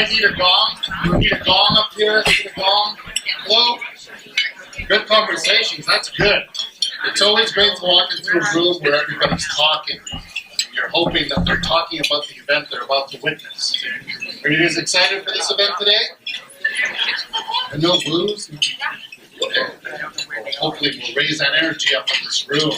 might need a gong. We need a gong up here. Need a gong. Hello. Good conversations. That's good. It's always great to walk into a room where everybody's talking. You're hoping that they're talking about the event they're about to witness. Are you guys excited for this event today? And no booze? Okay. Well, hopefully we'll raise that energy up in this room.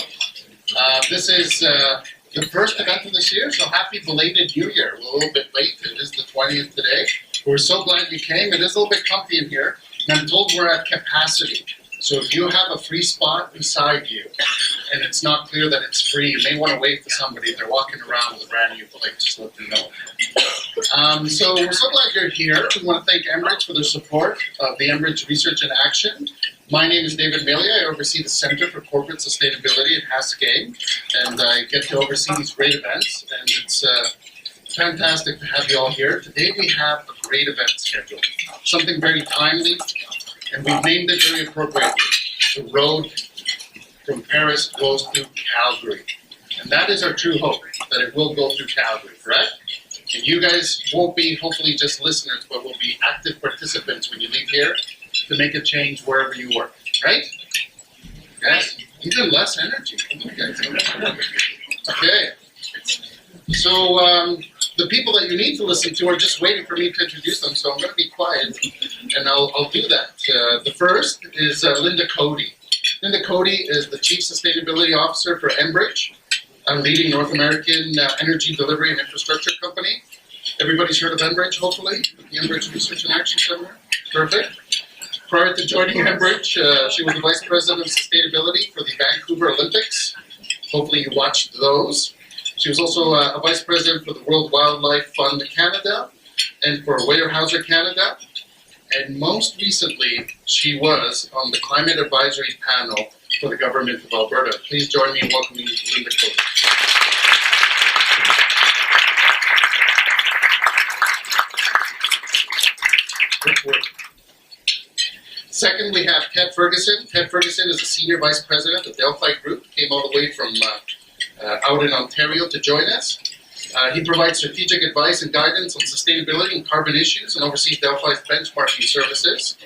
This is the first event of this year, so happy belated New Year. We're a little bit late. It is the 20th today. We're so glad you came. It is a little bit comfy in here, and I'm told we're at capacity. So if you have a free spot beside you, and it's not clear that it's free, you may want to wait for somebody if they're walking around with a brand new bike, just let them know. So we're so glad you're here. We want to thank Enbridge for their support of the Enbridge Research in Action. My name is David Melia. I oversee the Center for Corporate Sustainability at Haskayne, and I get to oversee these great events, and it's fantastic to have you all here. Today we have a great event scheduled, something very timely, and we've named it very appropriately. The road from Paris goes through Calgary. And that is our true hope, that it will go through Calgary, correct? And you guys won't be hopefully just listeners, but will be active participants when you leave here to make a change wherever you work, right? Yes? Even less energy. Okay. So, the people that you need to listen to are just waiting for me to introduce them, so I'm going to be quiet, and I'll do that. The first is Linda Coady. Linda Coady is the Chief Sustainability Officer for Enbridge, a leading North American energy delivery and infrastructure company. Everybody's heard of Enbridge, hopefully, the Enbridge Research and Action Seminar. Perfect. Prior to joining Enbridge, she was the Vice President of Sustainability for the Vancouver Olympics. Hopefully you watched those. She was also a Vice President for the World Wildlife Fund Canada and for Weyerhaeuser Canada. And most recently, she was on the Climate Advisory Panel for the Government of Alberta. Please join me in welcoming Linda Coady. Good work. Second, we have Ted Ferguson. Ted Ferguson is the Senior Vice President of Delphi Group. Came all the way from out in Ontario to join us. He provides strategic advice and guidance on sustainability and carbon issues and oversees Delphi's benchmarking services.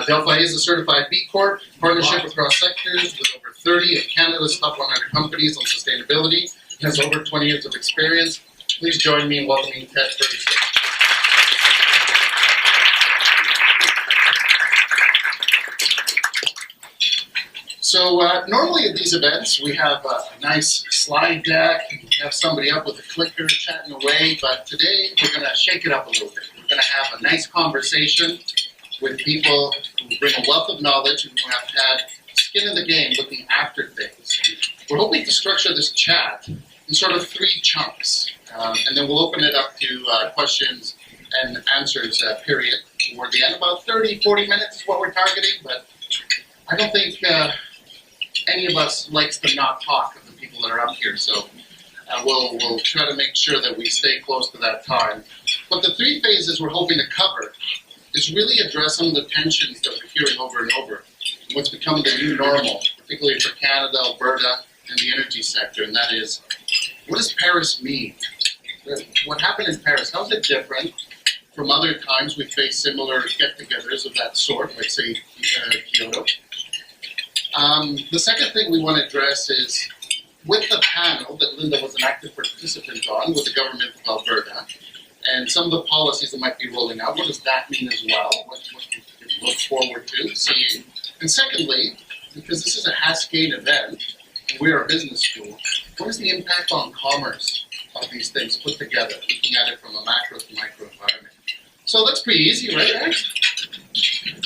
Delphi is a certified B Corp, partnership across sectors with over 30 of Canada's top 100 companies on sustainability, and has over 20 years of experience. Please join me in welcoming Ted Ferguson. So normally at these events we have a nice slide deck, we have somebody up with a clicker chatting away, but today we're going to shake it up a little bit. We're going to have a nice conversation with people who bring a wealth of knowledge and who have had skin in the game looking after things. We're hoping to structure this chat in sort of 3 chunks, and then we'll open it up to questions and answers period toward the end. About 30-40 minutes is what we're targeting, but I don't think any of us likes to not talk of the people that are up here, so we'll try to make sure that we stay close to that time. But the 3 phases we're hoping to cover is really address some of the tensions that we're hearing over and over, and what's become the new normal, particularly for Canada, Alberta, and the energy sector, and that is, what does Paris mean? What happened in Paris? How is it different from other times we face similar get-togethers of that sort, like say Kyoto? The second thing we want to address is, with the panel that Linda was an active participant on with the Government of Alberta, and some of the policies that might be rolling out, what does that mean as well? What we can look forward to seeing? And secondly, because this is a Haskayne event, and we are a business school, what is the impact on commerce of these things put together, looking at it from a macro to micro environment? So that's pretty easy, right, guys?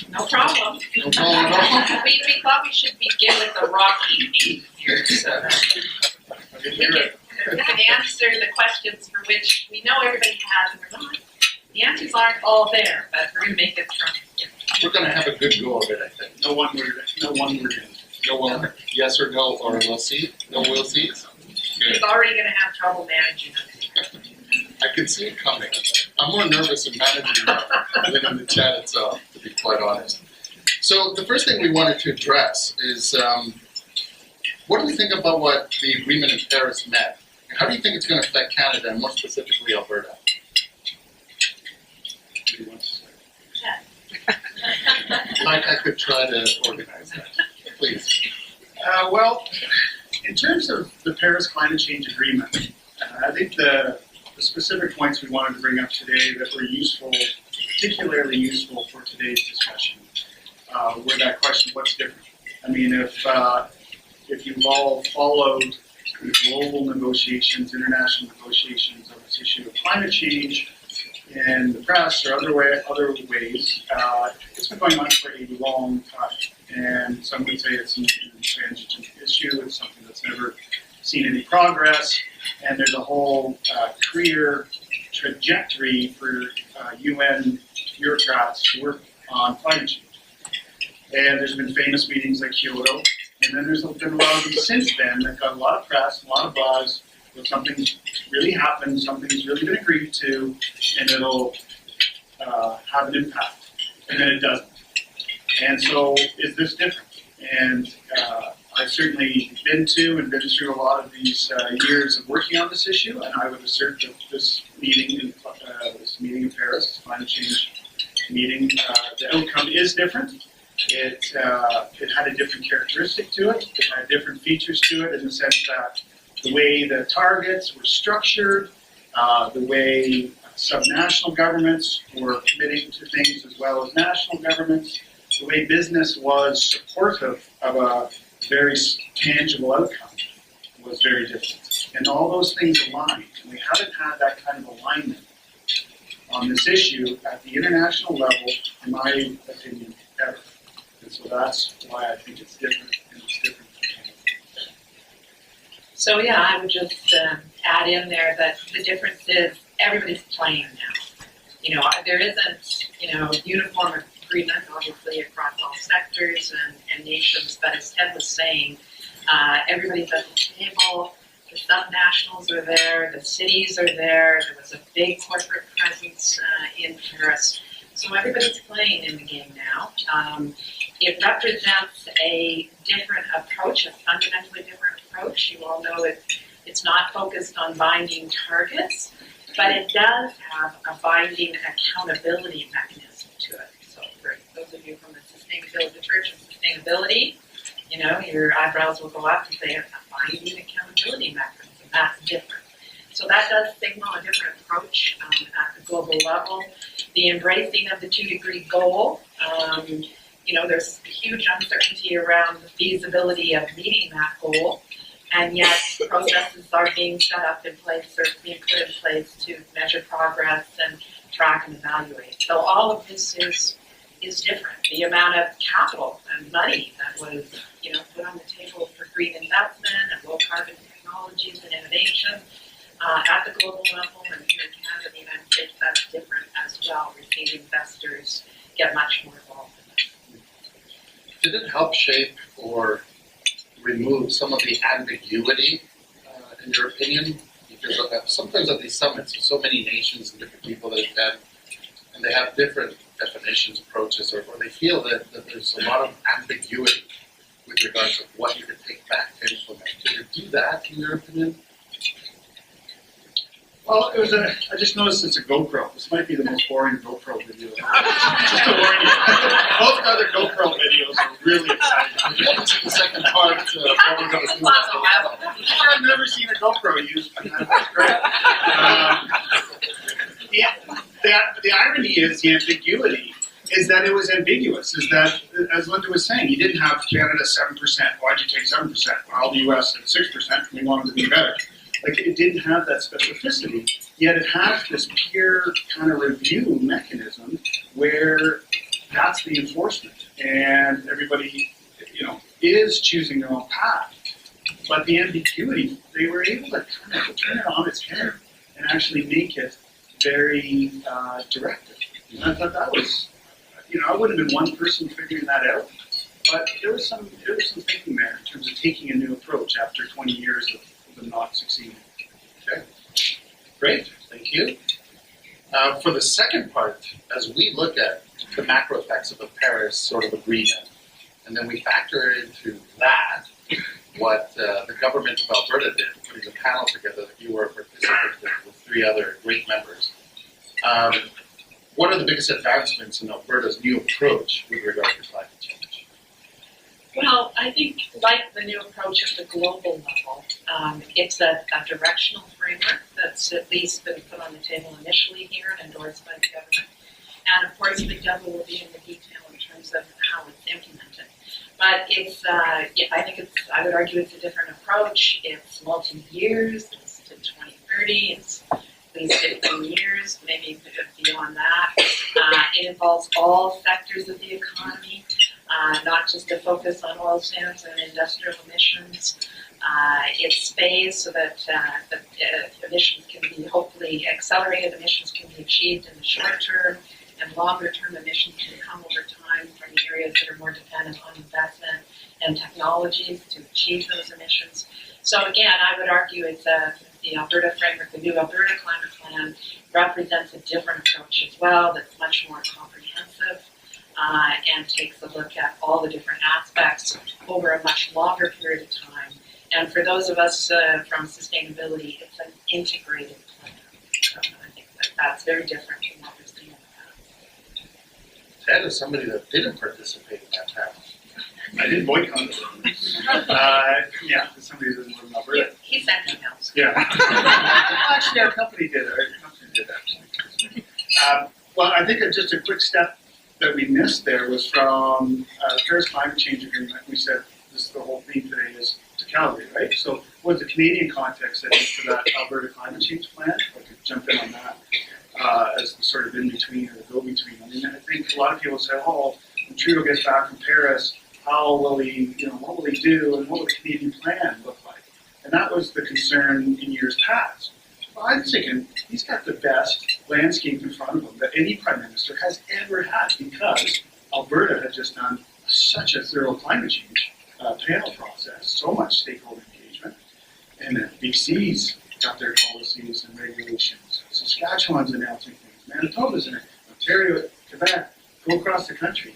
No problem. No problem at all. We thought we should begin with the rocky meat here, so I can hear it. we can answer the questions for which we know everybody has and we're not. The answers aren't all there, but we're going to make it from here. We're going to have a good go of it, I think. No one word. No one yes or no, or we'll see. No, we'll see. He's already going to have trouble managing it. I can see it coming. I'm more nervous in managing than in the chat itself, to be quite honest. So the first thing we wanted to address is, what do we think about what the agreement in Paris meant? And how do you think it's going to affect Canada, and more specifically Alberta? Mike, I could try to organize that. Please. Well, in terms of the Paris Climate Change Agreement, I think the specific points we wanted to bring up today that were useful, particularly useful for today's discussion, were that question, what's different? I mean, if you've all followed the global negotiations, international negotiations on this issue of climate change in the press or other ways, it's been going on for a long time. And some would say it's an intransigent issue, it's something that's never seen any progress, and there's a whole clear trajectory for UN bureaucrats to work on climate change. And there's been famous meetings like Kyoto, and then there's been a lot of these since then that got a lot of press, a lot of buzz, when something's really happened, something's really been agreed to, and it'll have an impact, and then it doesn't. And so, is this different? And I've certainly been to and been through a lot of these years of working on this issue, and I would assert that this meeting in Paris, this climate change meeting, the outcome is different. It had a different characteristic to it. It had different features to it in the sense that the way the targets were structured, the way subnational governments were committing to things as well as national governments, the way business was supportive of a very tangible outcome was very different. And all those things aligned. And we haven't had that kind of alignment on this issue at the international level, in my opinion, ever. And so that's why I think it's different, and it's different for Canada. So yeah, I would just add in there that the difference is everybody's playing now. You know, there isn't, uniform agreement, obviously, across all sectors and nations, but as Ted was saying, everybody's at the table, the subnationals are there, the cities are there was a big corporate presence in Paris. So everybody's playing in the game now. It represents a different approach, a fundamentally different approach. You all know it's not focused on binding targets, but it does have a binding accountability mechanism to it. So for those of you from the Church of Sustainability, your eyebrows will go up and say a binding accountability mechanism. That's different. So that does signal a different approach at the global level. The embracing of the 2-degree goal, there's huge uncertainty around the feasibility of meeting that goal, and yet processes are being set up in place or being put in place to measure progress and track and evaluate. So all of this is different. The amount of capital and money that was put on the table for green investment and low carbon technologies and innovation at the global level and here in Canada, the United States, that's different as well. We're seeing investors get much more involved in this. Did it help shape or remove some of the ambiguity, in your opinion? Because sometimes at these summits, there's so many nations and different people that attend, and they have different definitions, approaches, or they feel that there's a lot of ambiguity with regards to what you can take back to implement. Did it do that, in your opinion? Well, I just noticed it's a GoPro. This might be the most boring GoPro video ever. Just to warn you. Both other GoPro videos are really exciting. You haven't seen the second part. I've never seen a GoPro used. That's great. The irony is, the ambiguity is that it was ambiguous. Is that, as Linda was saying, you didn't have Canada 7%. Why'd you take 7%? Well, the US at 6%. We wanted to be better. Like, it didn't have that specificity, yet it has this peer kind of review mechanism where that's the enforcement, and everybody, is choosing their own path. But the ambiguity, they were able to kind of turn it on its head and actually make it very directive. And I thought that was, I wouldn't have been one person figuring that out, but there was some thinking there in terms of taking a new approach after 20 years of not succeeding. Okay, great, thank you. For the second part, as we look at the macro effects of the Paris sort of agreement, and then we factor into that what the government of Alberta did, putting a panel together that you were a participant with 3 other great members. what are the biggest advancements in Alberta's new approach with regard to climate change? Well, I think like the new approach at the global level, it's a directional framework that's at least been put on the table initially here and endorsed by the government. And of course, the devil will be in the detail in terms of how it's implemented. But it's, I would argue it's a different approach. It's multi-years, it's to 2030, it's at least 15 years, maybe beyond that. It involves all sectors of the economy, not just a focus on oil sands and industrial emissions. It's phased so that emissions can be, hopefully accelerated emissions can be achieved in the short term, and longer term emissions can come over time from the areas that are more dependent on investment and technologies to achieve those emissions. So again, I would argue it's the Alberta framework, the new Alberta Climate Plan represents a different approach as well that's much more comprehensive and takes a look at all the different aspects over a much longer period of time. And for those of us from sustainability, it's an integrated plan. So I think that's very different from what we've seen in the past. Ted is somebody that didn't participate in that panel. I did boycott it. Yeah, somebody doesn't live in Alberta. He sent emails. Yeah. Actually, our company did it. Our company did that. Well, I think just a quick step that we missed there was from the Paris Climate Change Agreement. We said this the whole theme today is to Calgary, right? So what's the Canadian context that is for that Alberta Climate Change Plan? If I could jump in on that as the sort of in-between or the go-between. I mean, I think a lot of people say, oh, when Trudeau gets back from Paris, how will he, what will he do and what will the Canadian plan look like? And that was the concern in years past. Well, I'm thinking he's got the best landscape in front of him that any prime minister has ever had because Alberta had just done such a thorough climate change panel process, so much stakeholder engagement. And then BC's got their policies and regulations. Saskatchewan's announcing things. Manitoba's in it. Ontario, Quebec, go across the country.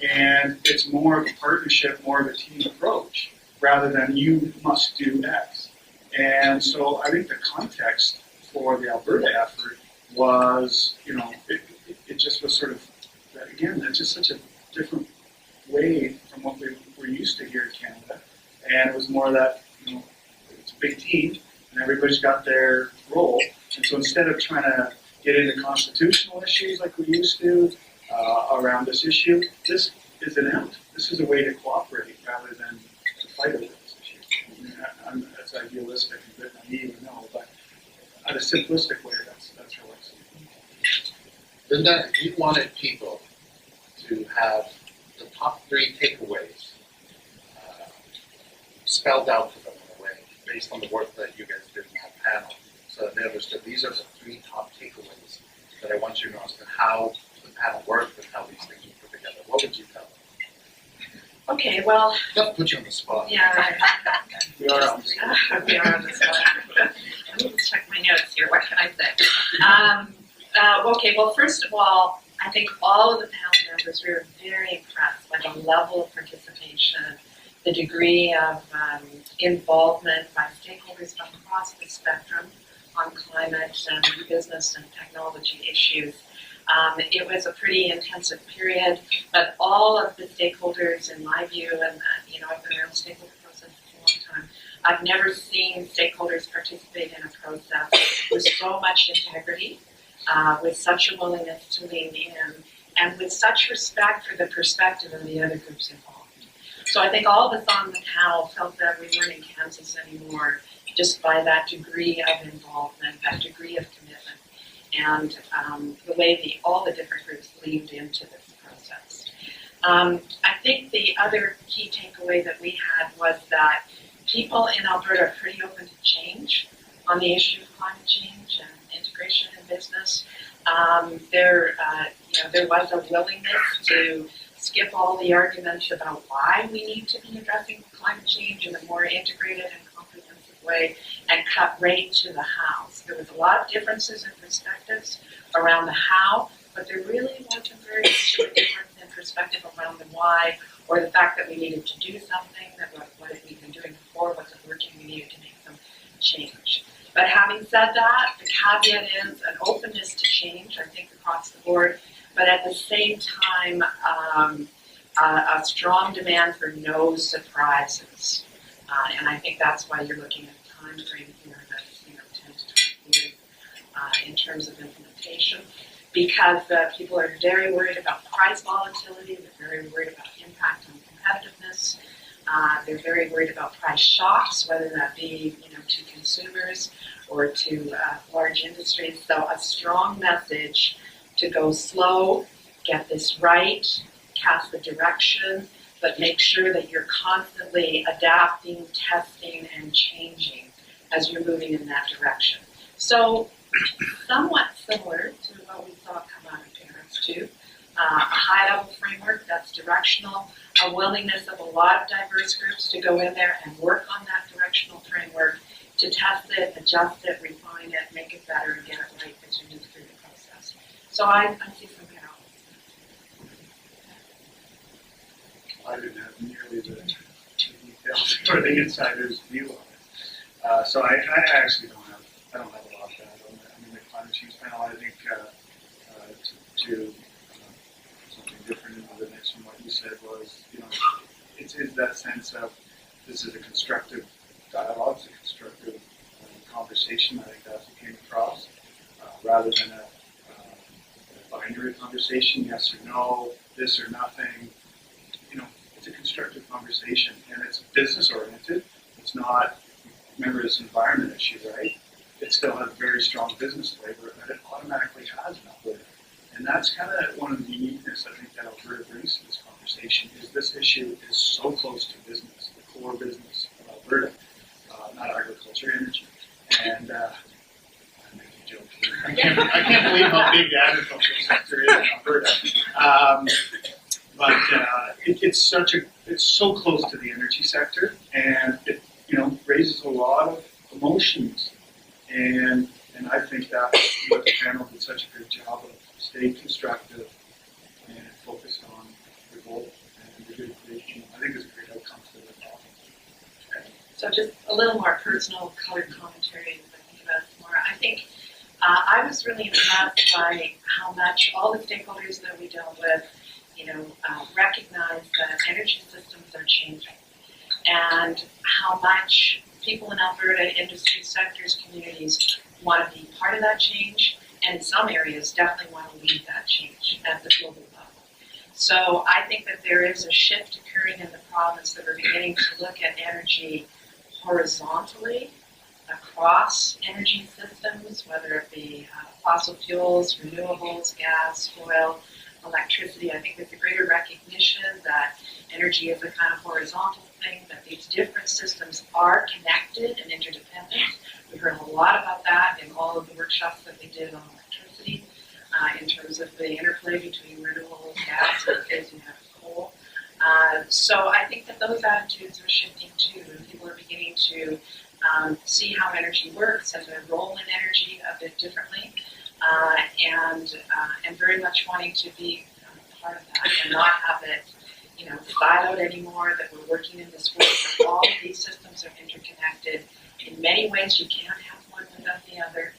And it's more of a partnership, more of a team approach, rather than you must do X. And so I think the context for the Alberta effort was, it just was sort of, again, that's just such a different way from what we're used to here in Canada. And it was more that, it's a big team and everybody's got their role. And so instead of trying to get into constitutional issues like we used to, around this issue, this is an out. This is a way to cooperate rather than to fight over this issue. I mean, that's idealistic and a bit naive, I know, but at a simplistic way, that's how I see it. Linda, you wanted people to have the top 3 takeaways spelled out to them in a way, based on the work that you guys did in that panel. So they understood these are the 3 top takeaways that I want you to know as to how the panel worked and how these things were put together. What would you tell them? Okay, well. Not to put you on the spot. Yeah, right. We are on the spot. We are on the spot. Let me just check my notes here. What can I say? Okay, well, first of all, I think all of the panel members, we were very impressed by the level of participation, the degree of involvement by stakeholders across the spectrum on climate and business and technology issues. It was a pretty intensive period, but all of the stakeholders, in my view, and I've been around the stakeholder process for a long time, I've never seen stakeholders participate in a process with so much integrity, with such a willingness to lean in, and with such respect for the perspective of the other groups involved. So I think all of us on the panel felt that we weren't in Kansas anymore just by that degree of involvement, that degree of commitment, and the way all the different groups leaned into this process. I think the other key takeaway that we had was that people in Alberta are pretty open to change on the issue of climate change and integration in business. There was a willingness to skip all the arguments about why we need to be addressing climate change in a more integrated and comprehensive way and cut right to the how. There was a lot of differences in perspectives around the how, but there really wasn't very much of a difference in perspective around the why, or the fact that we needed to do something, that what we've been doing before wasn't working, we needed to make some change. But having said that, the caveat is an openness to change, I think, across the board, but at the same time, a strong demand for no surprises. And I think that's why you're looking at a time frame here that's 10 to 20 years in terms of implementation, because people are very worried about price volatility, they're very worried about impact on competitiveness, they're very worried about price shocks, whether that be to consumers or to large industries. So a strong message to go slow, get this right, cast the direction, but make sure that you're constantly adapting, testing, and changing as you're moving in that direction. So somewhat similar to what we saw come out of Paris too. A high-level framework that's directional, a willingness of a lot of diverse groups to go in there and work on that directional framework, to test it, adjust it, refine it, make it better, and get it right as you move through the process. So I see some power. I didn't have nearly the details or the insider's view on it. So I actually don't have a lot to add on that. I mean, the climate change panel, I think, to something different in the next from what you said was, it's that sense of this is a constructive dialogue, it's a constructive conversation. I think that's what came across, rather than a binary conversation, yes or no, this or nothing. It's a constructive conversation, and it's business oriented. It's not, remember, it's an environment issue, right? It still has very strong business flavor that it automatically has in Alberta. And that's kind of one of the uniqueness I think that Alberta brings to this conversation, is this issue is so close to business, the core business of Alberta, not agriculture, energy. And I'm making a joke here. I can't believe how big the agricultural sector is in Alberta. But it's so close to the energy sector, and it raises a lot of emotions, and I think that the panel did such a good job of staying constructive and focused on the goal and the good creation. I think it's a great outcome for the problem. Okay. So just a little more personal colored commentary as I think about it more. I think I was really impressed by how much all the stakeholders that we dealt with recognize that energy systems are changing, and how much people in Alberta, industry sectors, communities want to be part of that change, and in some areas definitely want to lead that change at the global level. So I think that there is a shift occurring in the province, that we're beginning to look at energy horizontally across energy systems, whether it be fossil fuels, renewables, gas, oil, electricity. I think there's a greater recognition that energy is a kind of horizontal thing, that these different systems are connected and interdependent. We heard a lot about that in all of the workshops that we did on electricity, in terms of the interplay between renewables, gas, and phasing out coal. So I think that those attitudes are shifting too, and people are beginning to see how energy works and their role in energy a bit differently. And very much wanting to be part of that and not have it, siloed anymore, that we're working in this world where all of these systems are interconnected. In many ways, you can't have one without the other.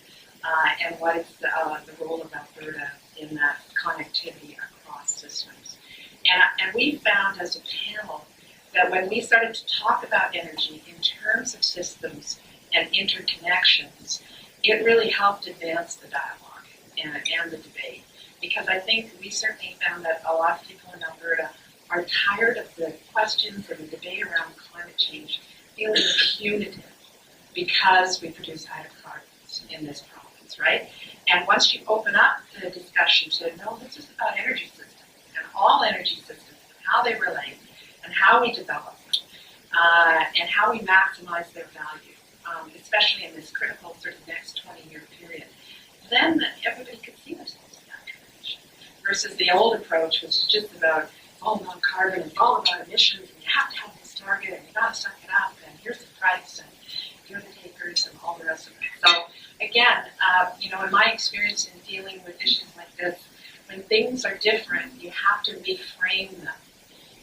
And what is the role of Alberta in that connectivity across systems? And we found as a panel that when we started to talk about energy in terms of systems and interconnections, it really helped advance the dialogue and the debate. Because I think we certainly found that a lot of people in Alberta are tired of the questions or the debate around climate change feeling punitive because we produce hydrocarbons in this province, right? And once you open up the discussion to, no, this is about energy systems and all energy systems and how they relate and how we develop them and how we maximize their value, especially in this critical sort of next 20-year period, then everybody could see themselves in that transition. Versus the old approach, which is just about, all about carbon, it's all about emissions, and you have to have this target, and you got to suck it up, and here's the price, and you're the takers, and all the rest of it. So again, in my experience in dealing with issues like this, when things are different, you have to reframe them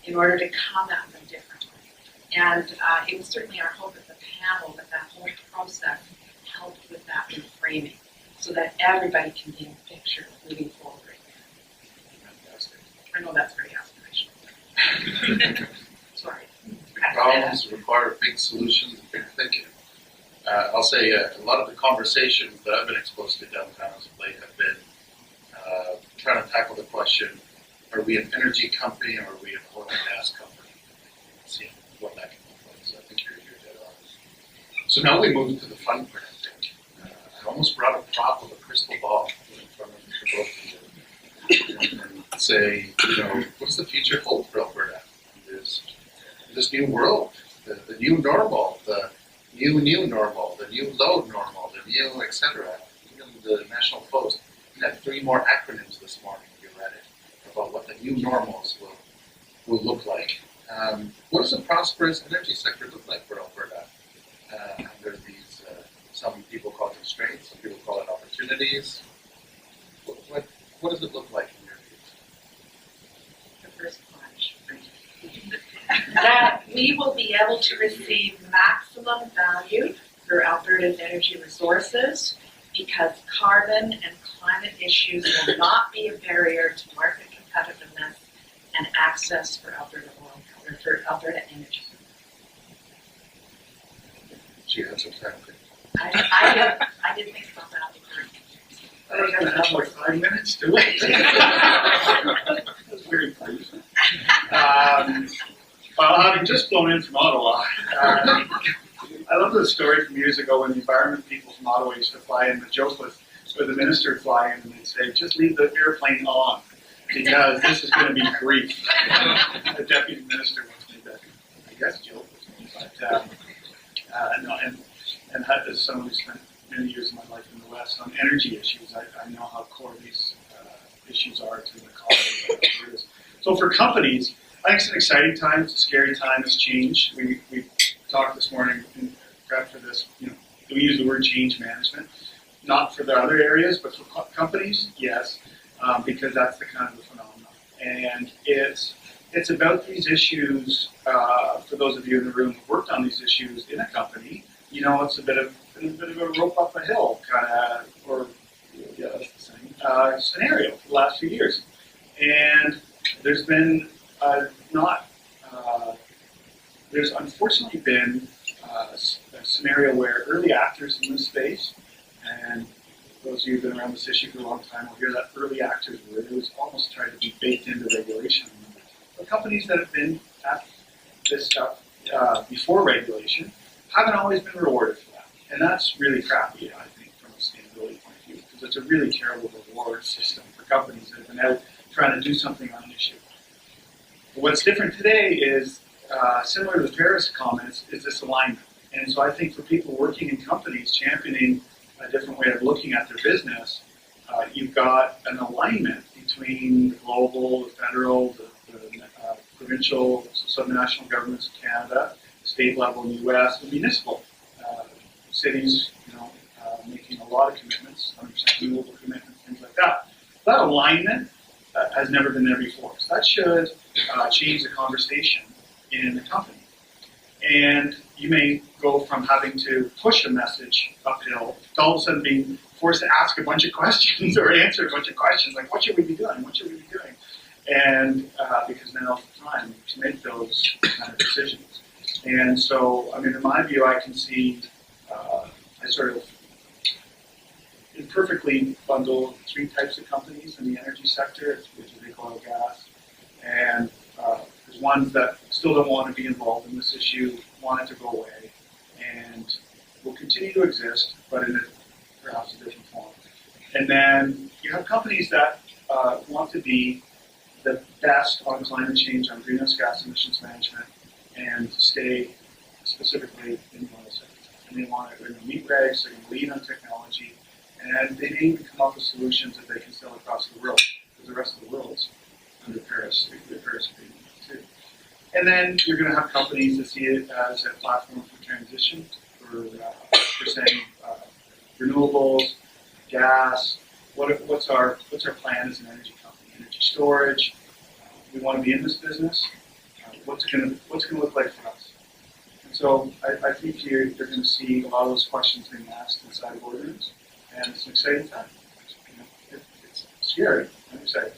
in order to come at them differently. And it was certainly our hope at the panel that that whole process helped with that reframing so that everybody can be in the picture moving forward. Fantastic. I know that's very aspirational. Sorry. Big problems require big solutions and big thinking. I'll say a lot of the conversations that I've been exposed to downtown as of late have been trying to tackle the question, are we an energy company or are we an oil and gas company? Seeing what that can look like. So I think you're dead on. So now we move to the fun part, I think. I almost brought a prop of a crystal ball in front of the both of you and say, what does the future hold for Alberta? This new world, the new normal, the new normal, the new low normal, the new etc. Even the National Post had 3 more acronyms this morning, if you read it, about what the new normals will look like. What does a prosperous energy sector look like for Alberta? Under these, some people call it constraints, some people call it opportunities. What does it look like in your views? The first plunge. That we will be able to receive maximum value for Alberta's energy resources because carbon and climate issues will not be a barrier to market competitiveness and access for Alberta oil, or for Alberta energy. She answered correctly. I didn't think about that before. I was gonna have like 5 minutes to wait. That's very brief. Having just flown in from Ottawa, I love the story from years ago when the environment people from Ottawa used to fly in. The joke was, where the minister would fly in and they'd say, just leave the airplane on because this is going to be grief. The deputy minister once made that, I guess, joke with me, but no, and as someone who spent many years of my life in the West on energy issues, I know how core these issues are to the economy. So for companies, I think it's an exciting time. It's a scary time. It's change. We talked this morning in prep for this. We use the word change management, not for the other areas, but for companies, yes, because that's the kind of the phenomenon. And it's about these issues. For those of you in the room who've worked on these issues in a company, it's a bit of a rope up a hill kind of, or yeah, that's the same scenario for the last few years. And there's been there's unfortunately been a scenario where early actors in this space, and those of you who've been around this issue for a long time will hear that early actors word, it was almost tried to be baked into regulation. The companies that have been at this stuff before regulation haven't always been rewarded for that. And that's really crappy, I think, from a sustainability point of view, because it's a really terrible reward system for companies that have been out trying to do something on an issue. What's different today is, similar to the Paris comments, is this alignment. And so I think for people working in companies championing a different way of looking at their business, you've got an alignment between the global, the federal, the provincial, subnational governments of Canada, state level in the U.S., and municipal cities, making a lot of commitments, 100% renewable commitments, things like that. That alignment has never been there before. So that should change the conversation in the company. And you may go from having to push a message uphill to all of a sudden being forced to ask a bunch of questions or answer a bunch of questions, like what should we be doing? What should we be doing? And because now's the time to make those kind of decisions. And so, in my view, I can see, I sort of imperfectly bundle 3 types of companies in the energy sector, which is big oil, gas, and there's ones that still don't want to be involved in this issue, want it to go away, and will continue to exist, but in perhaps a different form. And then you have companies that want to be the best on climate change, on greenhouse gas emissions management, and stay specifically in the oil sector. And they want to meet regs, they're going to lead on technology, and they may even come up with solutions that they can sell across the world, because the rest of the world's under the Paris Agreement too. And then you're going to have companies that see it as a platform for transition, for saying renewables, gas. What's our plan as an energy company? Energy storage. We want to be in this business. What's it going to look like for us? And So I think you're going to see a lot of those questions being asked inside of boardrooms, and it's an exciting time. It's scary. I'm excited.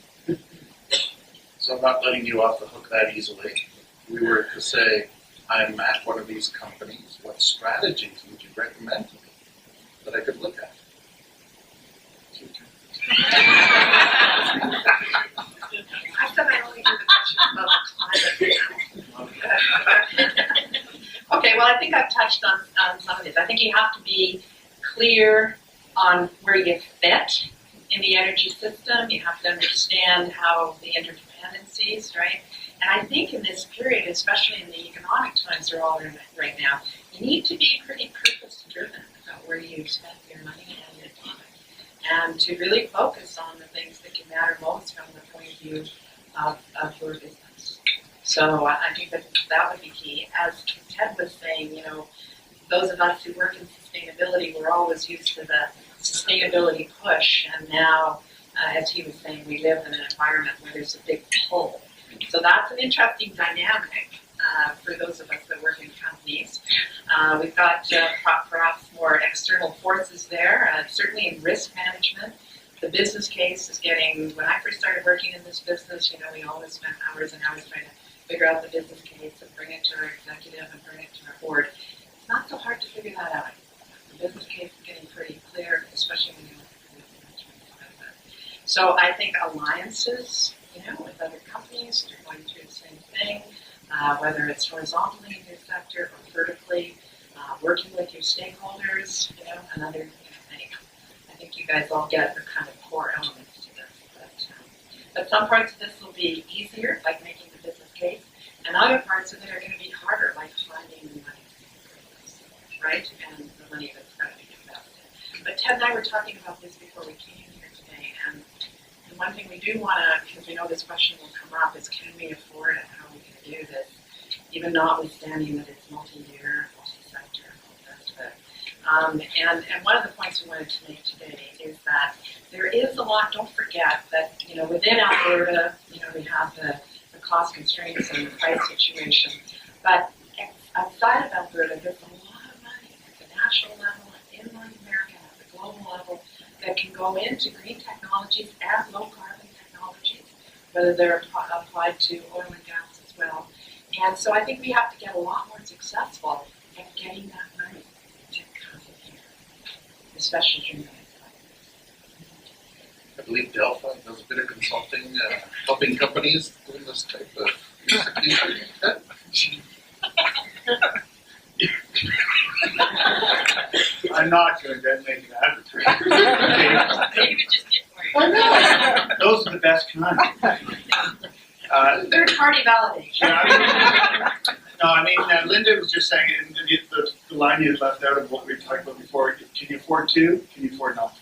So I'm not letting you off the hook that easily. If we were to say, I'm at one of these companies, what strategies would you recommend to me that I could look at? It's your turn. I said I only do the questions about the climate. Okay, well, I think I've touched on some of this. I think you have to be clear on where you fit in the energy system. You have to understand how the interdependencies, right? And I think in this period, especially in the economic times we're all in right now, you need to be pretty purpose-driven about where you spend your money and your time, and to really focus on the things that can matter most from the point of view of your business. So I think that would be key. As Ted was saying, you know, those of us who work in sustainability, we're always used to the sustainability push, and now, as he was saying, we live in an environment where there's a big pull. So that's an interesting dynamic for those of us that work in companies. We've got perhaps more external forces there, certainly in risk management. The business case is getting, when I first started working in this business, you know, we always spent hours and hours trying to figure out the business case and bring it to our executive and bring it to our board. It's not so hard to figure that out. The business case is getting pretty clear, especially when you look at the management side of it. So I think alliances, you know, with other companies that are going through the same thing, whether it's horizontally in your sector or vertically, working with your stakeholders, you know, another thing. I think you guys all get the kind of core elements to this. But some parts of this will be easier, like making the business case, and other parts of it are going to be harder, like finding the money, right? And the money that's going to be invested. But Ted and I were talking about this before we came here today, and the one thing we do want to, because we know this question will come up, is can we afford it? How are we going to do this? Even notwithstanding that it's multi-year, multi-sector, and all the rest of it. And one of the points we wanted to make today is that there is a lot, don't forget that, you know, within Alberta, you know, we have the cost constraints and the price situation, but outside of Alberta, there's a lot of money at the national level, in North America, at the global level, that can go into green technologies and low carbon technologies, whether they're applied to oil and gas as well. And so I think we have to get a lot more successful at getting that money to come here, especially during the next 5 years. I believe Delphi does a bit of consulting, helping companies doing this type of execution. I'm not going to make an advertisement. Maybe we just did for you. Those are the best kind. Third-party validation. Linda was just saying, and the line you left out of what we talked about before, can you afford to? Can you afford not to?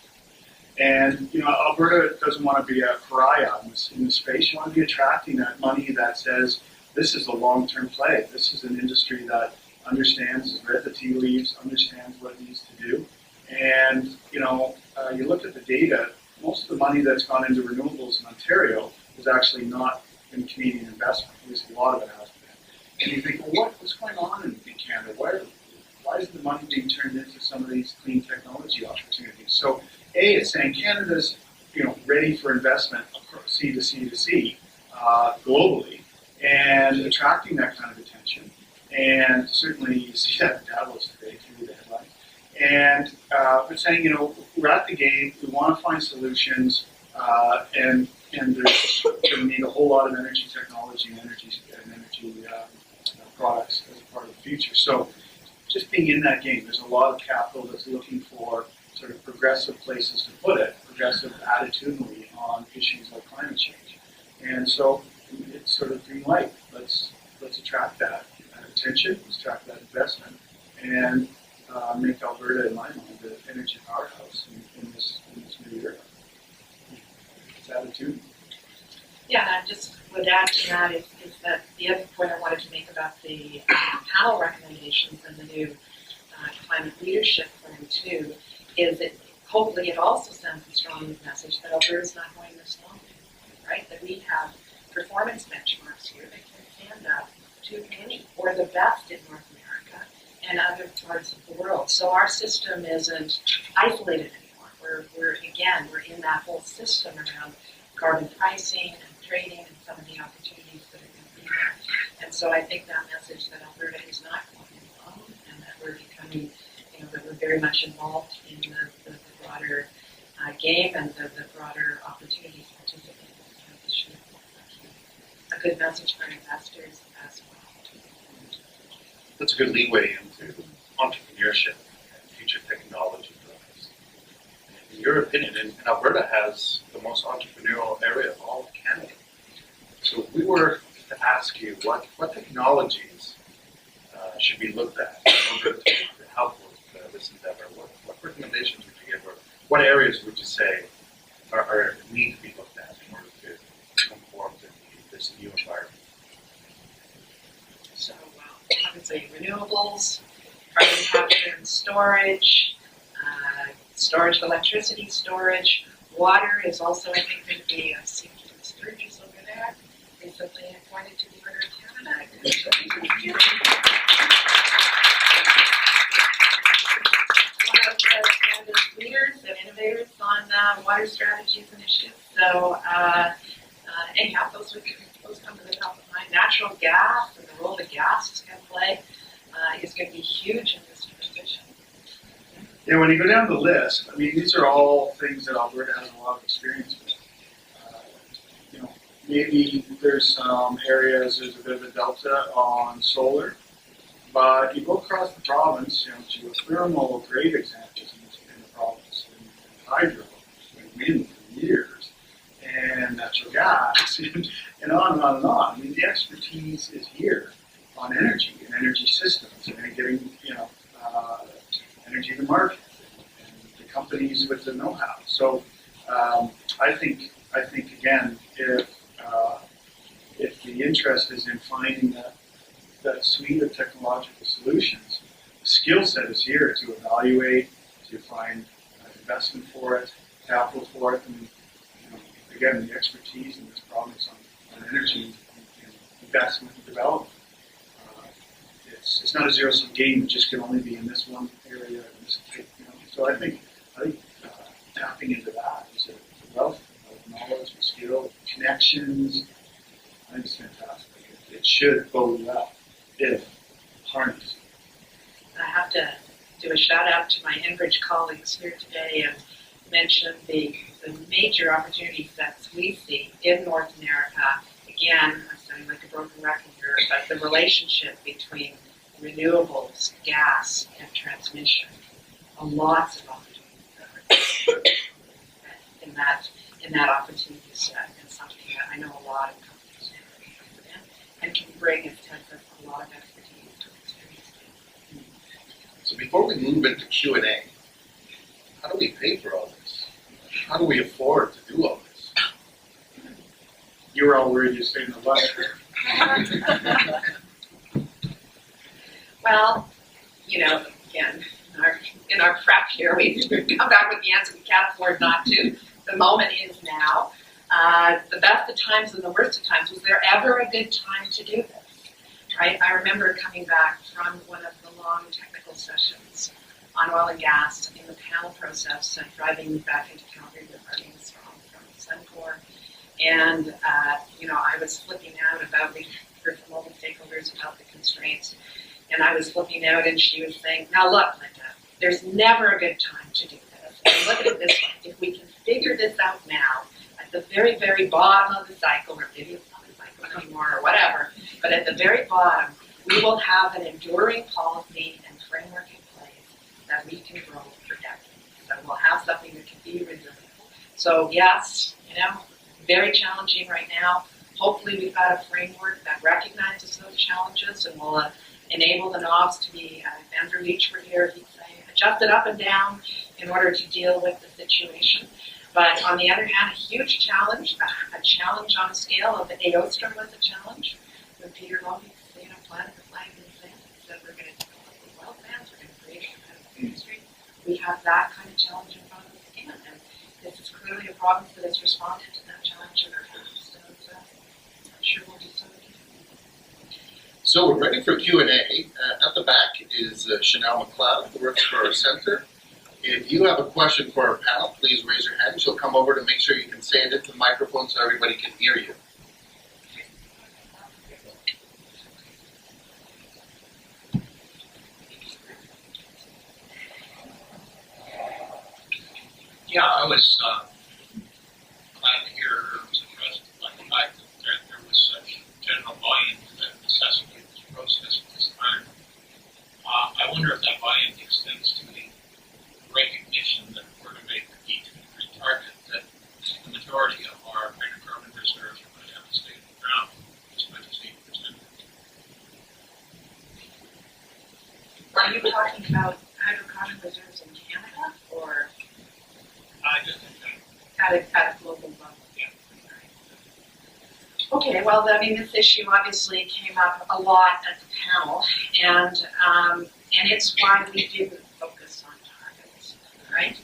And, you know, Alberta doesn't want to be a pariah in this space. You want to be attracting that money that says, this is a long-term play. This is an industry that understands, has read the tea leaves, understands what it needs to do. And, you know, you look at the data, most of the money that's gone into renewables in Ontario is actually not in Canadian investment. At least a lot of it has been. And you think, well, what's going on in Canada? Why isn't the money being turned into some of these clean technology opportunities? So, A, it's saying Canada's, you know, ready for investment across sea to sea to sea globally, and attracting that kind of attention. And certainly you see that in Davos today through the headlines. And but saying, you know, we're at the game, we want to find solutions, and there's going to need a whole lot of energy technology and energy products as a part of the future. So just being in that game, there's a lot of capital that's looking for sort of progressive places to put it, progressive attitudinally on issues like climate change. And so it's sort of green light. Let's attract that attention, let's attract that investment, and make Alberta, in my mind, the energy powerhouse in this new era. It's attitude. Yeah, and I just would add to that is that the other point I wanted to make about the panel recommendations and the new climate leadership plan too, is that hopefully it also sends a strong message that Alberta is not going this long, right? That we have performance benchmarks here that can stand up to any or the best in North America, and other parts of the world. So our system isn't isolated anymore. We're in that whole system around carbon pricing and trading and some of the opportunities that are going to be there. And so I think that message that Alberta is not going alone, and that we're becoming, that we're very much involved in the broader game and the broader opportunities to participate in this should be a good message for investors as well. That's a good leeway into entrepreneurship and future technology drives. In your opinion, and Alberta has the most entrepreneurial area of all of Canada. So if we were to ask you what technologies should be looked at in order to help with this endeavor, what recommendations would you give, or what areas would you say are need to be looked at in order to conform to this new environment? So, obviously, renewables, carbon capture and storage, storage of electricity, storage, water is also, I think, going to be a significant Sturgis over there. Recently appointed to the Order of Canada. One of Canada's leaders and innovators on water strategies initiatives. So, anyhow, those come to the top of mind. Natural gas and the role that gas is going to play is going to be huge in this transition. Yeah, when you go down the list, I mean, these are all things that Alberta has a lot of experience with. Maybe there's some areas, there's a bit of a delta on solar, but you go across the province, geothermal, great examples in the province, and hydro, and wind for years, and natural gas, and on and on and on. I mean, the expertise is here on energy and energy systems, and getting, energy to market, and the companies with the know-how. So, I think again, if the interest is in finding that suite of technological solutions, the skill set is here to evaluate, to find investment for it, capital for it, and again, the expertise in this province on energy and investment and development. It's not a zero-sum game. It just can only be in this one area. In this, So I think tapping into that is a wealth of knowledge and skill, connections. I think it's fantastic. It should bode well if harnessed. I have to do a shout out to my Enbridge colleagues here today and mention the major opportunities that we see in North America. Again, I'm sounding like a broken record here, but the relationship between renewables, gas, and transmission. Lots of opportunities in that opportunity set, and something that I know a lot of companies are interested in and can bring as a lot of expertise to experience. So before we move into Q&A, how do we pay for all this? How do we afford to do all this? You were all worried you stayed in the lecture. Well, again, in our prep here, we come back with the answer we can't afford not to. The moment is now. The best of times and the worst of times. Was there ever a good time to do this? Right? I remember coming back from one of the long technical sessions on oil and gas in the panel process and driving back into Calgary with our name from Suncor. And, I was flipping out about, we heard from all the stakeholders about the constraints. And I was flipping out and she was saying, now look, Linda, there's never a good time to do this. And look at it this way. If we can figure this out now, at the very, very bottom of the cycle, or maybe it's not a cycle anymore or whatever, but at the very bottom, we will have an enduring policy and framework in place that we can grow for decades. So we'll have something that can be resilient. So yes, very challenging right now. Hopefully we've got a framework that recognizes those challenges and will enable the knobs to be, Andrew Leach were here, he'd say, adjusted up and down in order to deal with the situation. But on the other hand, a huge challenge, a challenge on a scale of the Aostrom was a challenge. When Peter Logan, planted the flag in the sand and said we're going to develop the well plans, we're going to create a competitive industry. We have that kind of challenge in front of us again. And this is clearly a province that has responded to that challenge in our past. So I'm sure we'll do so again. So we're ready for Q&A. At the back is Chanel McLeod, who works for our center. If you have a question for our panel, please raise your hand. She'll come over to make sure you can say it into the microphone so everybody can hear you. Yeah, I was glad to hear her was impressed by the fact that there was such general buy-in to the necessity of this process at this time. I wonder if that buy-in extends to the recognition that we're to make the D23 target, that the majority of our hydrocarbon reserves are going to have to stay in the ground as much as 80%. Are you talking about hydrocarbon reserves in Canada or I just think that, at a global level? yeah. Okay, well, I mean, this issue obviously came up a lot at the panel, and it's why we didn't focus on targets, right?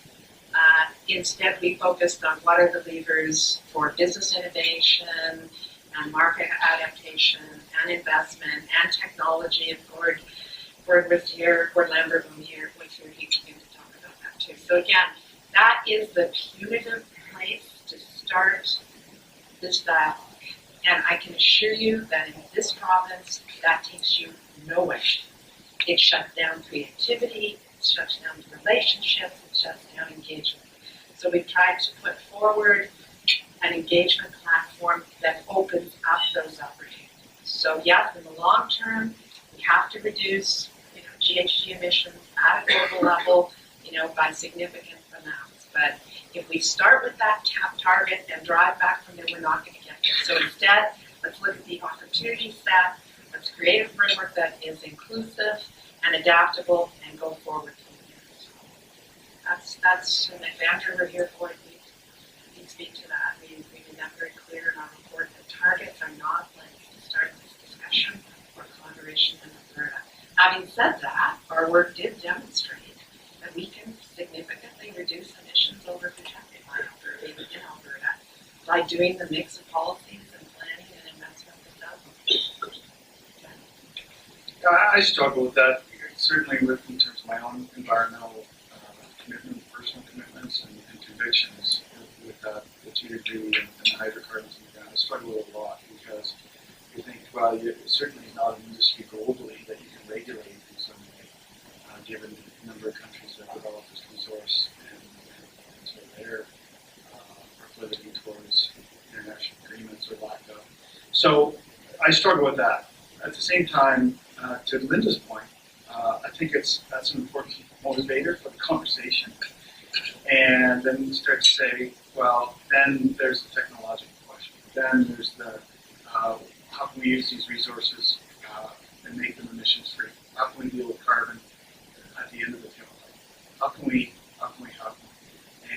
Instead, we focused on what are the levers for business innovation and market adaptation and investment and technology. And Gord was here, Gord Lambert was here, he came to talk about that too. So again, that is the punitive place to start this dialogue. And I can assure you that in this province, that takes you nowhere. It shuts down creativity, it shuts down relationships, it shuts down engagement. So we've tried to put forward an engagement platform that opens up those opportunities. So yes, in the long term, we have to reduce, GHG emissions at a global level, by significant amounts. But if we start with that target and drive back from there, we're not going to get there. So instead, let's look at the opportunity set. Let's create a framework that is inclusive and adaptable and go forward from there. So that's an advantage we're here for. We can speak to that. We made that very clear in our report that targets are not linked to start this discussion or collaboration in Alberta. Having said that, our work did demonstrate that we can significantly reduce emissions over projected in Alberta by doing the mix of policies and planning and investment that does. I struggle with that, certainly in terms of my own environmental commitment, personal commitments and convictions with that you do and the hydrocarbons in the ground. I struggle with it a lot because you think, well, it certainly is not an industry globally that you can regulate in some way, given the number of countries that develop this resource and so they're proclivity towards international agreements or lack of. So I struggle with that. At the same time, to Linda's point, I think that's an important motivator for the conversation. And then you start to say, well, then there's the technological question. Then there's the how can we use these resources and make them emissions free? How can we deal with carbon at the end of the tailpipe? How can we have them?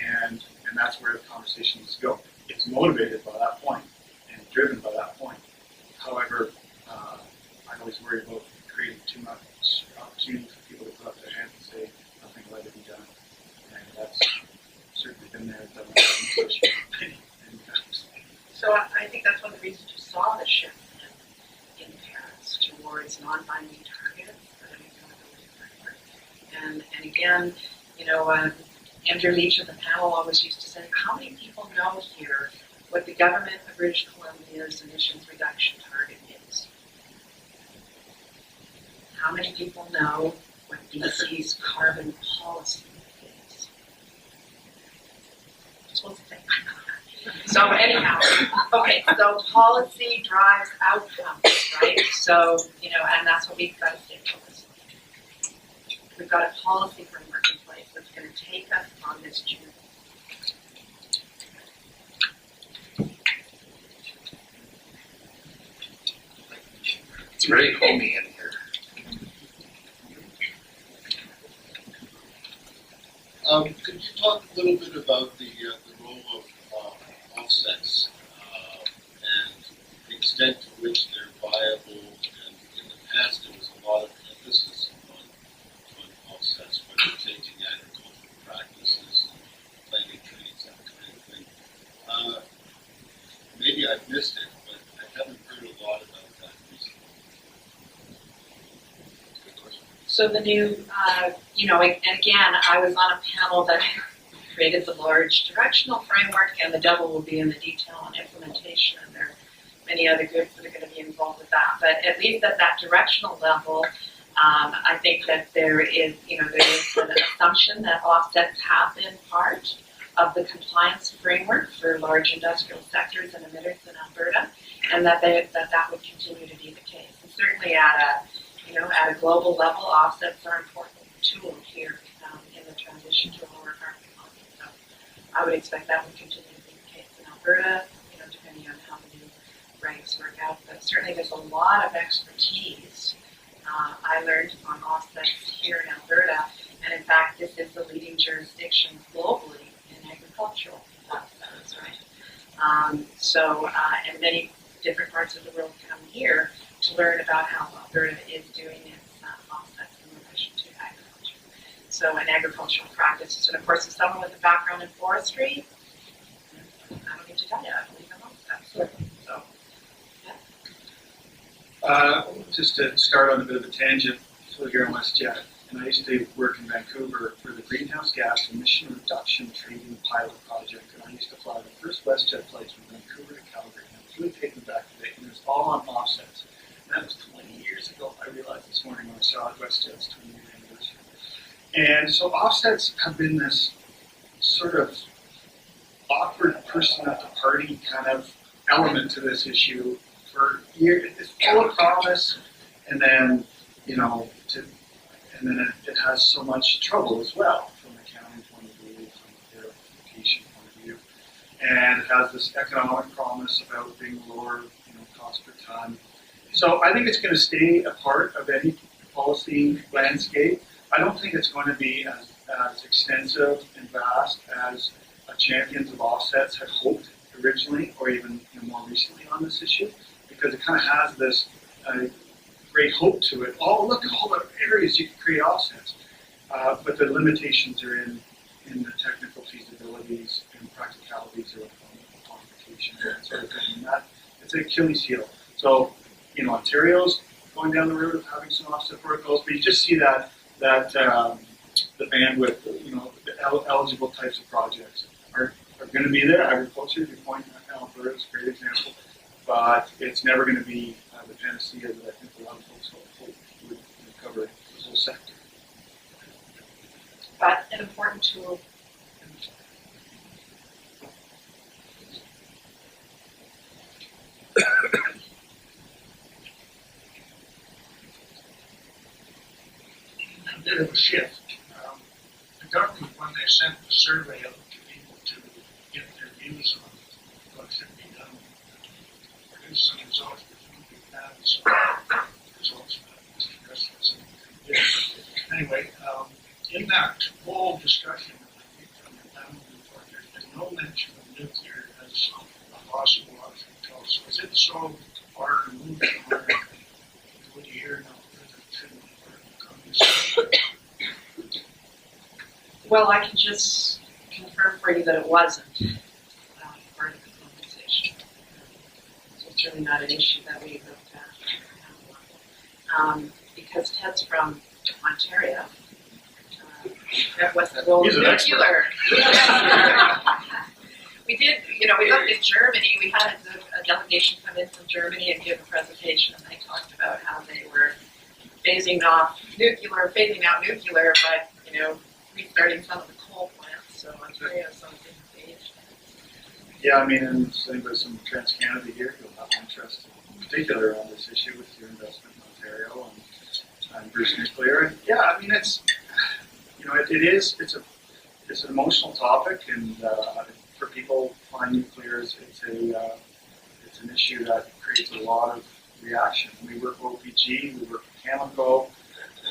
And that's where the conversation needs to go. It's motivated by that point and driven by that point. However, I always worry about creating too much opportunity for people to put up their hands and say nothing will ever be done. And that's certainly been there. So I think that's one of the reasons you saw the shift in Paris towards non-binding targets for the accountability framework. And again, Andrew Leach of the panel always used to say, how many people know here what the government of British Columbia's emissions reduction target is? How many people know what BC's carbon policy is? I'm supposed to think. So anyhow, okay, so policy drives outcomes, right? So, and that's what we've got to stay focused on. We've got a policy framework in place that's going to take us on this journey. It's very homey in here. Could you talk a little bit about the role of offsets and the extent to which they're viable? And in the past, there was a lot of emphasis on offsets, whether changing agricultural practices, planting trees, that kind of thing. Maybe I've missed it, but I haven't heard a lot about that recently. So the new, and again, I was on a panel that created the large directional framework, and the devil will be in the detail and implementation, and there are many other groups that are going to be involved with that. But at least at that directional level, I think that there is an assumption that offsets have been part of the compliance framework for large industrial sectors and emitters in Alberta, and that would continue to be the case. And certainly at a global level, offsets are an important tool here in the transition to a lower carbon economy. So I would expect that would continue to be the case in Alberta, depending on how the new regs work out. But certainly there's a lot of expertise I learned on offsets here in Alberta, and in fact this is the leading jurisdiction globally in agricultural offsets, right? And many different parts of the world come here to learn about how Alberta is doing its offsets in relation to agriculture. So, and agricultural practices, and of course, as someone with a background in forestry, I don't need to tell you, I believe in offsets. So, Just to start on a bit of a tangent, so here in WestJet, and I used to work in Vancouver for the greenhouse gas emission reduction trading pilot project, and I used to fly the first WestJet flights from Vancouver to Calgary, and I was really taken back today, and it was all on offsets. And that was 20 years ago, I realized this morning when I saw it, WestJet's 20-year anniversary. And so offsets have been this sort of awkward person at the party kind of element to this issue for years. It's full of promise, and then, it has so much trouble as well from an accounting point of view, from a verification point of view. And it has this economic promise about being lower, cost per ton. So I think it's going to stay a part of any policy landscape. I don't think it's going to be as extensive and vast as champions of offsets had hoped originally, or even more recently on this issue, because it kind of has this great hope to it. Oh, look at all the areas you can create offsets. But the limitations are in the technical feasibilities and practicalities of quantification and that sort of thing. And that, it's an Achilles heel. So, Ontario's going down the road of having some offset protocols, but you just see that the bandwidth, the eligible types of projects are going to be there. Agriculture, you point out, Alberta is a great example, but it's never going to be the panacea that I think a lot of folks hope would cover the whole sector. but an important tool. A bit of a shift. The government, when they sent the survey out to people to get their views on what should be done, produced some results which would be bad, some results that Mr. Russell said. Anyway, in that whole discussion, I think from the panel report, there's been no mention of nuclear as a possible option at all. So is it so far removed from where you would hear now that it shouldn't be part of the conversation? Well, I can just confirm for you that it wasn't part of the conversation. So it's really not an issue that we looked at. Because Ted's from Ontario. That was the role of He's an expert. nuclear. We did, we looked at Germany. We had a delegation come in from Germany and give a presentation, and they talked about how they were phasing out nuclear, but, restarting some of the coal plants. So Ontario's on a different page. Yeah, and sitting with some Trans-Canada here, you'll have interest in particular on this issue with your investment in Ontario and Bruce Nuclear. And yeah, it's an emotional topic, and for people flying nuclear, it's an issue that creates a lot of reaction. We work with OPG, we work with Cameco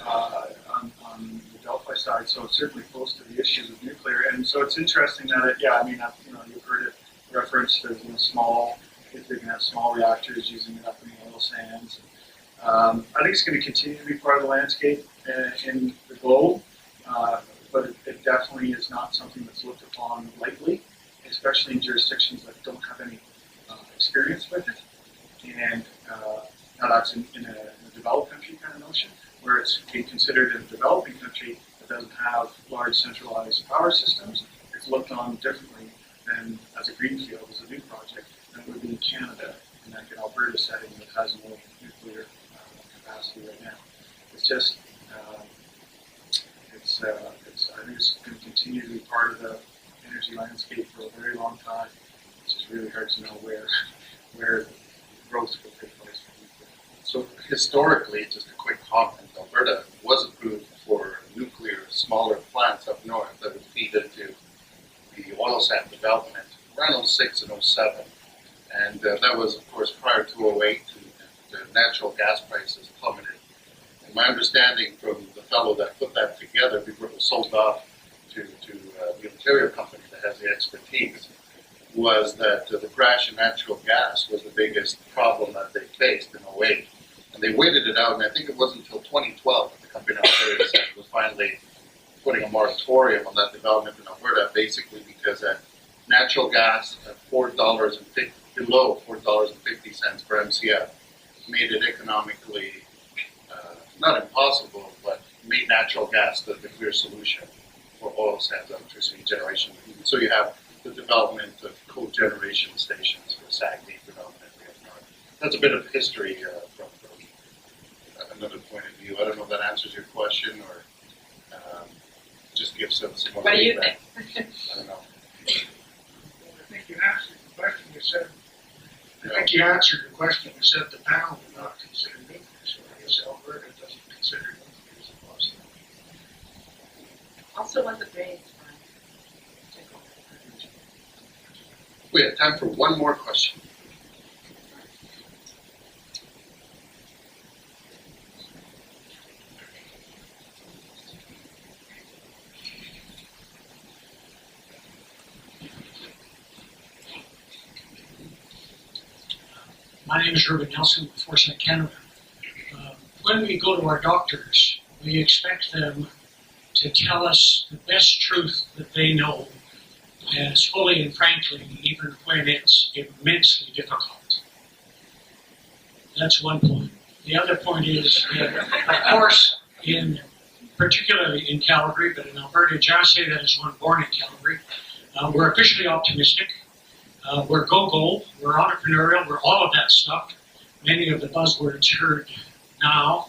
on the Delphi side, so it's certainly close to the issues of nuclear. And so it's interesting that you've heard it referenced as if they can have small reactors using ethylene oil sands. I think it's going to continue to be part of the landscape in the globe, but it definitely is not something that's looked upon lightly, especially in jurisdictions that don't have any experience with it. And now that's in a developed country kind of notion. where it's being considered in a developing country that doesn't have large centralized power systems. It's looked on differently than as a greenfield, as a new project, than it would be in Canada, in like an Alberta setting that has no nuclear capacity right now. It's just, I think it's going to continue to be part of the energy landscape for a very long time. It's just really hard to know where growth will take place. So historically, just a quick comment, Alberta was approved for nuclear smaller plants up north that would feed into the oil sand development around 06 and 07. And that was, of course, prior to 08, and the natural gas prices plummeted. And my understanding from the fellow that put that together before it was sold off to the Ontario company that has the expertise was that the crash in natural gas was the biggest problem that they faced in 08. And they waited it out, and I think it wasn't until 2012 that the company in Alberta said it was finally putting a moratorium on that development in Alberta, basically because at natural gas at below $4.50 per MCF made it economically, not impossible, but made natural gas the clear solution for oil sands electricity generation. So you have the development of cogeneration stations for SAGD development. That's a bit of history from another point of view. I don't know if that answers your question or just gives some more What do you feedback. think? I don't know. I think you answered the question. You said, I think you answered the question. You said the panel would not consider nuclear, so I guess Alberta doesn't consider nuclear as a possibility. Also, what the base We have time for one more question. My name is Ruben Nelson with Foresight Canada. When we go to our doctors, we expect them to tell us the best truth that they know, as fully and frankly, even when it's immensely difficult. That's one point. The other point is that, of course, particularly in Calgary, but in Alberta, I say that as one born in Calgary, we're officially optimistic. We're go-go, we're entrepreneurial, we're all of that stuff. Many of the buzzwords heard now.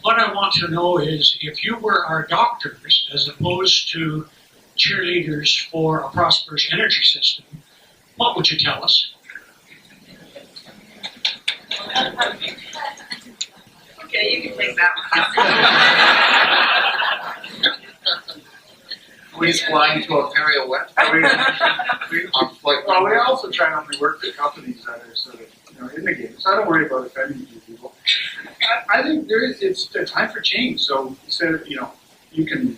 What I want to know is, if you were our doctors, as opposed to cheerleaders for a prosperous energy system, what would you tell us? Okay, you can take that Who's flying to Ontario West? On flight. Well, we also try not to work with companies that are sort of, in the game. So I don't worry about offending people. I think it's a time for change. So instead of, you can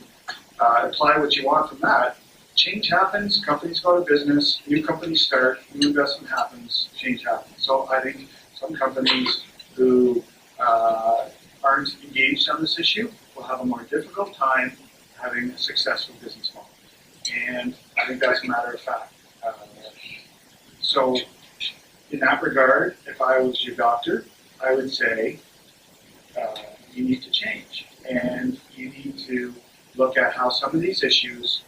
apply what you want from that. Change happens, companies go out of business, new companies start, new investment happens, change happens. So I think some companies who aren't engaged on this issue will have a more difficult time having a successful business model. And I think that's a matter of fact. So in that regard, if I was your doctor, I would say you need to change. And you need to look at how some of these issues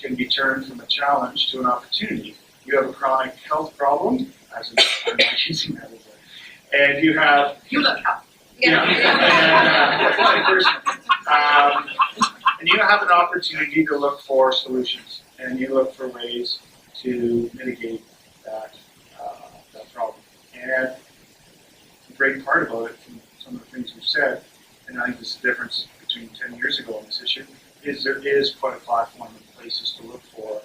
can be turned from a challenge to an opportunity. You have a chronic health problem, as in, I'm not using that as a, and you have... You look healthy. And you have an opportunity to look for solutions, and you look for ways to mitigate that problem. And the great part about it, from some of the things we've said, and I think this is the difference between 10 years ago on this issue, is there is quite a platform and places to look for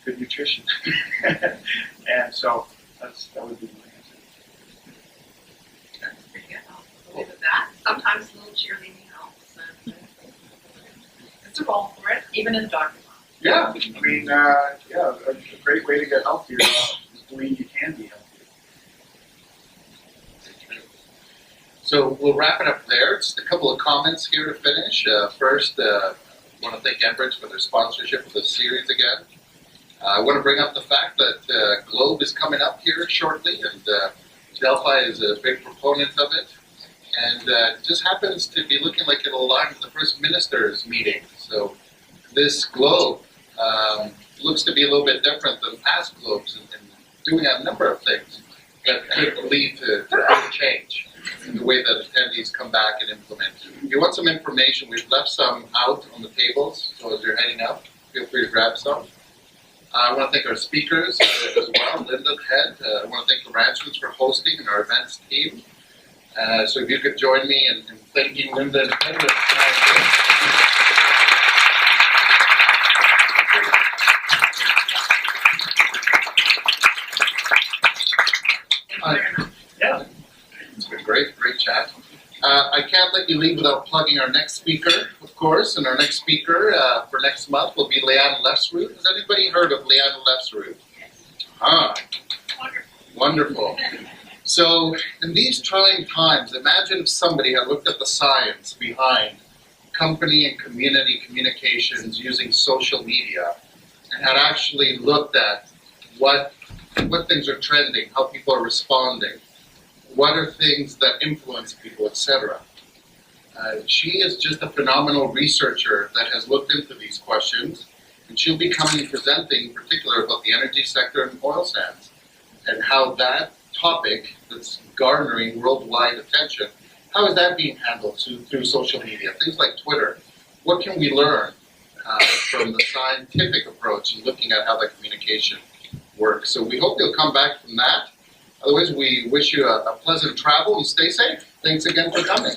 good nutrition. And so that would be my answer. That's pretty good. I'll leave it at that. Sometimes a little cheerleading helps. It's a role for it, even in the doctor's office. Yeah, I mean, a great way to get healthier is believe you can be healthier. So we'll wrap it up there. Just a couple of comments here to finish. First, I want to thank Enbridge for their sponsorship of this series again. I want to bring up the fact that Globe is coming up here shortly, and Delphi is a big proponent of it. And just happens to be looking like it'll align with the first minister's meeting. So this globe looks to be a little bit different than past globes and doing a number of things that could lead to real change in the way that attendees come back and implement. If you want some information, we've left some out on the tables, so as you're heading out, feel free to grab some. I want to thank our speakers as well, Linda, Ted. I want to thank the Ranchmans for hosting and our events team. So if you could join me in thanking Linda and Ted. Yeah, it's been great chat. I can't let you leave without plugging our next speaker, of course, and our next speaker for next month will be Leanne Lefsrud. Has anybody heard of Leanne Lefsrud? Ah, wonderful. So, in these trying times, imagine if somebody had looked at the science behind company and community communications using social media and had actually looked at what things are trending, how people are responding, what are things that influence people, etc. She is just a phenomenal researcher that has looked into these questions, and she'll be coming and presenting in particular about the energy sector and oil sands, and how that topic that's garnering worldwide attention, how is that being handled through social media, things like Twitter. What can we learn from the scientific approach in looking at how that communication works? So we hope you'll come back from that. Otherwise, we wish you a pleasant travel and stay safe. Thanks again for coming.